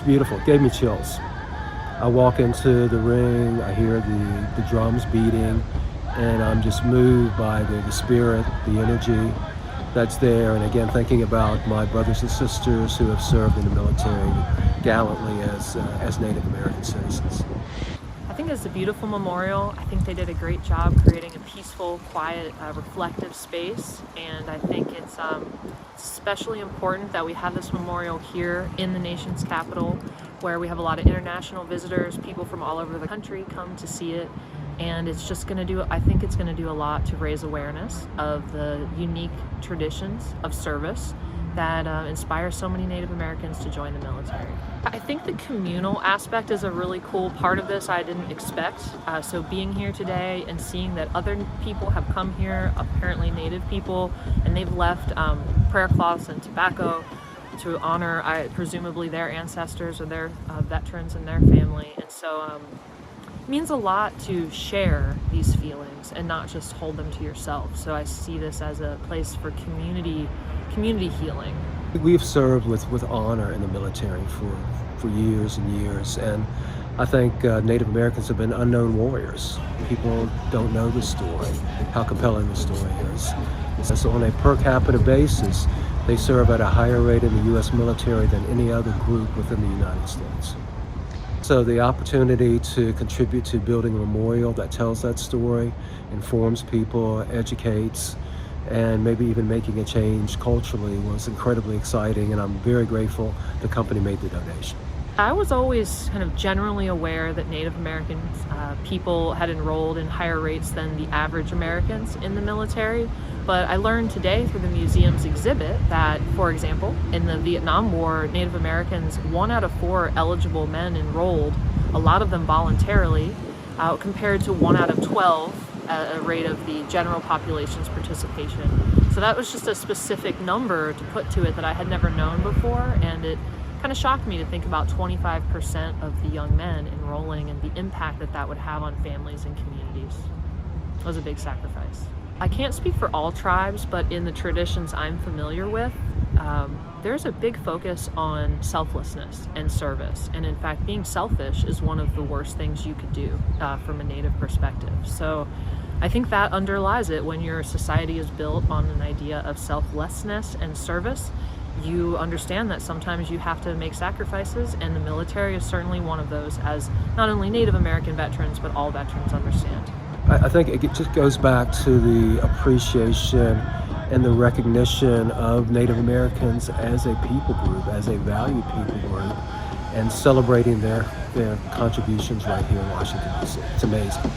beautiful. It gave me chills. I walk into the ring, I hear the drums beating, and I'm just moved by the spirit, the energy that's there. And again, thinking about my brothers and sisters who have served in the military gallantly as Native American citizens. I think it's a beautiful memorial. I think they did a great job creating a peaceful, quiet, reflective space, and I think it's especially important that we have this memorial here in the nation's capital, where we have a lot of international visitors, people from all over the country come to see it, and it's just going to do, I think it's going to do a lot to raise awareness of the unique traditions of service that inspire so many Native Americans to join the military. I think the communal aspect is a really cool part of this I didn't expect. So being here today and seeing that other people have come here, apparently Native people, and they've left prayer cloths and tobacco to honor presumably their ancestors or their veterans and their family. And so it means a lot to share these feelings and not just hold them to yourself. So I see this as a place for community healing. We've served with honor in the military for years and years, and I think Native Americans have been unknown warriors. People don't know the story, how compelling the story is. So on a per capita basis, they serve at a higher rate in the U.S. military than any other group within the United States. So the opportunity to contribute to building a memorial that tells that story, informs people, educates, and maybe even making a change culturally was incredibly exciting, and I'm very grateful the company made the donation. I was always kind of generally aware that Native American people had enrolled in higher rates than the average Americans in the military, but I learned today through the museum's exhibit that, for example, in the Vietnam War, Native Americans, 1 out of 4 eligible men enrolled, a lot of them voluntarily, compared to 1 out of 12 a rate of the general population's participation. So that was just a specific number to put to it that I had never known before, and it kind of shocked me to think about 25% of the young men enrolling and the impact that that would have on families and communities. It was a big sacrifice. I can't speak for all tribes, but in the traditions I'm familiar with, there's a big focus on selflessness and service. And in fact, being selfish is one of the worst things you could do from a Native perspective. So I think that underlies it. When your society is built on an idea of selflessness and service, you understand that sometimes you have to make sacrifices, and the military is certainly one of those, as not only Native American veterans, but all veterans understand. I think it just goes back to the appreciation and the recognition of Native Americans as a people group, as a valued people group, and celebrating their contributions right here in Washington, D.C. It's amazing.